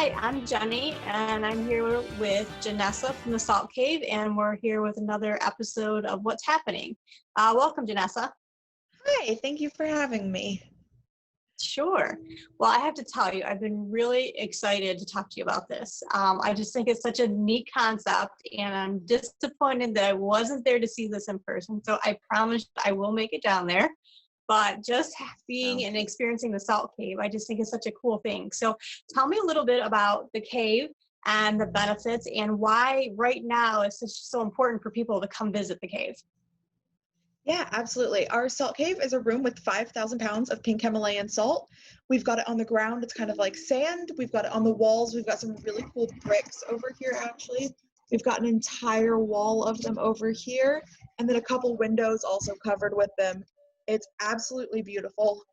Hi, I'm Jenny, and I'm here with Janessa from the Salt Cave, and we're here with another episode of What's Happening. Welcome, Janessa. Hi, thank you for having me. Sure. Well, I have to tell you, I've been really excited to talk to you about this. I just think it's such a neat concept, and I'm disappointed that I wasn't there to see this in person. So I promise I will make it down there. But just being and experiencing the Salt Cave, I just think it's such a cool thing. So tell me a little bit about the cave and the benefits and why right now it's just so important for people to come visit the cave. Yeah, absolutely. Our salt cave is a room with 5,000 pounds of pink Himalayan salt. We've got it on the ground. It's kind of like sand. We've got it on the walls. We've got some really cool bricks over here, actually. We've got an entire wall of them over here, and then a couple windows also covered with them. It's absolutely beautiful.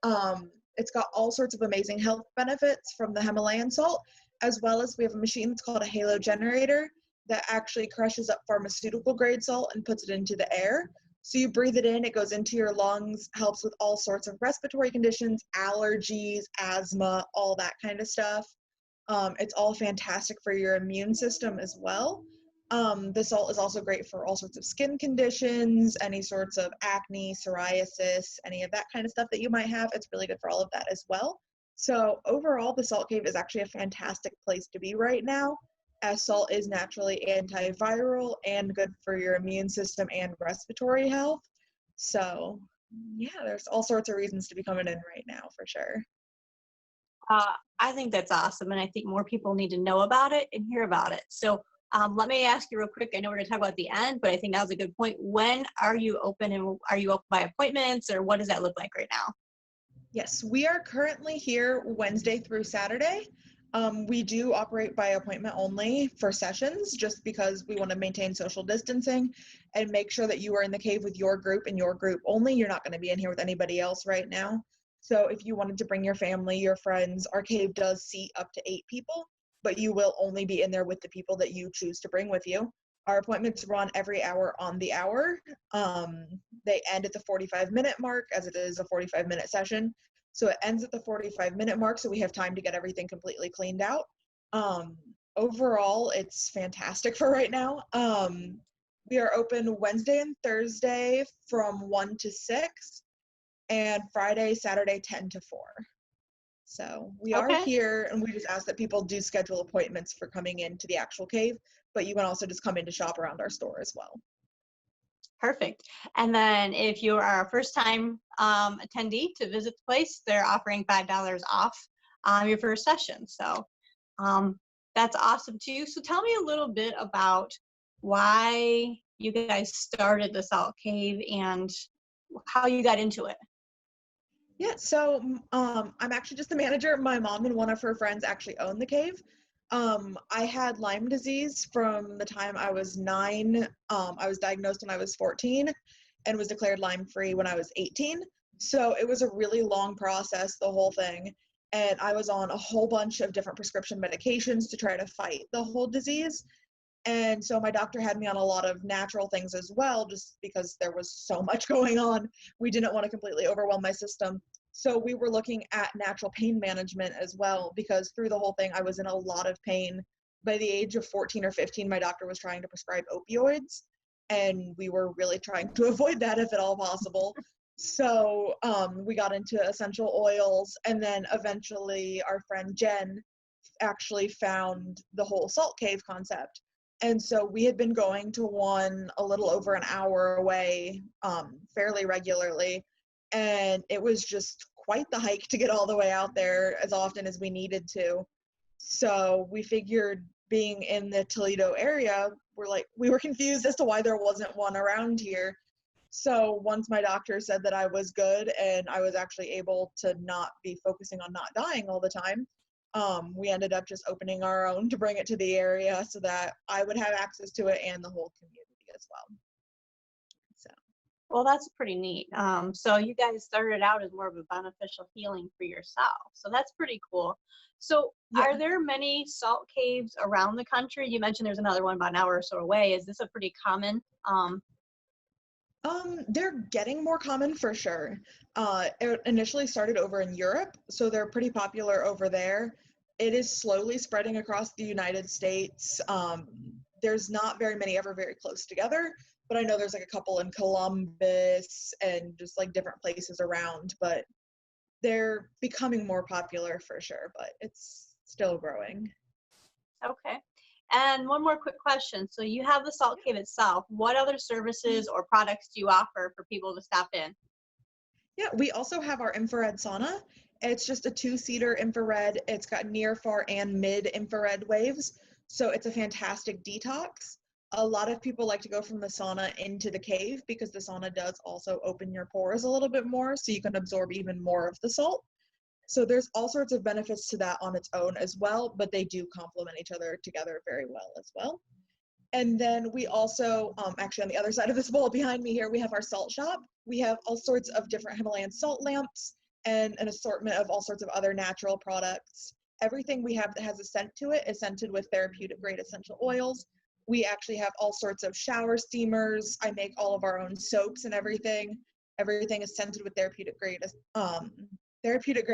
It's got all sorts of amazing health benefits from the Himalayan salt, as well as we have a machine that's called a halogenerator that actually crushes up pharmaceutical grade salt and puts it into the air. So you breathe it in, it goes into your lungs, helps with all sorts of respiratory conditions, allergies, asthma, all that kind of stuff. It's all fantastic for your immune system as well. The salt is also great for all sorts of skin conditions, any sorts of acne, psoriasis, any of that kind of stuff that you might have. It's really good for all of that as well. So overall, the Salt Cave is actually a fantastic place to be right now, as salt is naturally antiviral and good for your immune system and respiratory health. So yeah, there's all sorts of reasons to be coming in right now for sure. I think that's awesome, and I think more people need to know about it and hear about it. So let me ask you real quick. I know we're going to talk about the end, but I think that was a good point. When are you open, and are you open by appointments, or what does that look like right now? Yes, we are currently here Wednesday through Saturday. We do operate by appointment only for sessions, just because we want to maintain social distancing and make sure that you are in the cave with your group and your group only. You're not going to be in here with anybody else right now. So if you wanted to bring your family, your friends, our cave does seat up to 8 people, but you will only be in there with the people that you choose to bring with you. Our appointments run every hour on the hour. They end at the 45-minute mark, as it is a 45-minute session. So it ends at the 45-minute mark, so we have time to get everything completely cleaned out. Overall, it's fantastic for right now. We are open Wednesday and Thursday from 1 to 6, and Friday, Saturday, 10 to 4. So we are here, and we just ask that people do schedule appointments for coming into the actual cave, but you can also just come in to shop around our store as well. Perfect. And then if you are a first-time attendee to visit the place, they're offering $5 off your first session. So that's awesome too. So tell me a little bit about why you guys started the Salt Cave and how you got into it. Yeah, so I'm actually just the manager. My mom and one of her friends actually own the cave. I had Lyme disease from the time I was 9. I was diagnosed when I was 14 and was declared Lyme-free when I was 18. So it was a really long process, the whole thing. And I was on a whole bunch of different prescription medications to try to fight the whole disease. And so my doctor had me on a lot of natural things as well, just because there was so much going on. We didn't want to completely overwhelm my system. So we were looking at natural pain management as well, because through the whole thing, I was in a lot of pain. By the age of 14 or 15, my doctor was trying to prescribe opioids, and we were really trying to avoid that if at all possible. So we got into essential oils, and then eventually our friend Jen actually found the whole salt cave concept. And so we had been going to one a little over an hour away fairly regularly. And it was just quite the hike to get all the way out there as often as we needed to. So we figured, being in the Toledo area, we were confused as to why there wasn't one around here. So once my doctor said that I was good and I was actually able to not be focusing on not dying all the time, we ended up just opening our own to bring it to the area so that I would have access to it and the whole community as well. So. Well, that's pretty neat. So you guys started out as more of a beneficial healing for yourself. So that's pretty cool. So are there many salt caves around the country? You mentioned there's another one about an hour or so away. Is this a pretty common? They're getting more common for sure. It initially started over in Europe, so they're pretty popular over there. It is slowly spreading across the United States. There's not very many ever very close together, but I know there's like a couple in Columbus and just like different places around, but they're becoming more popular for sure, but it's still growing. Okay. And one more quick question. So you have the Salt Cave itself. What other services or products do you offer for people to stop in? Yeah, we also have our infrared sauna. It's just a 2-seater infrared. It's got near, far, and mid infrared waves. So it's a fantastic detox. A lot of people like to go from the sauna into the cave because the sauna does also open your pores a little bit more so you can absorb even more of the salt. So there's all sorts of benefits to that on its own as well, but they do complement each other together very well as well. And then we also, actually on the other side of this wall behind me here, we have our salt shop. We have all sorts of different Himalayan salt lamps and an assortment of all sorts of other natural products. Everything we have that has a scent to it is scented with therapeutic grade essential oils. We actually have all sorts of shower steamers. I make all of our own soaps and everything. Everything is scented with therapeutic grade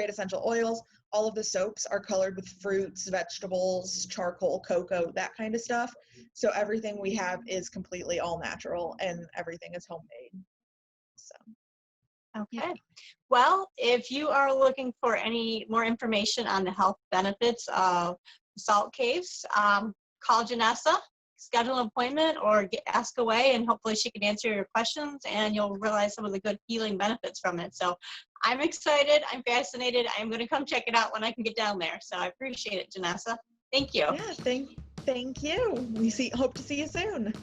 essential oils. All of the soaps are colored with fruits, vegetables, charcoal, cocoa, that kind of stuff. So everything we have is completely all natural and everything is homemade. So, Okay. yeah. Well, if you are looking for any more information on the health benefits of salt caves, call Janessa, schedule an appointment, or ask away, and hopefully she can answer your questions and you'll realize some of the good healing benefits from it. So I'm excited. I'm fascinated. I'm going to come check it out when I can get down there. So I appreciate it, Janessa. Thank you. Yeah, thank you. Hope to see you soon.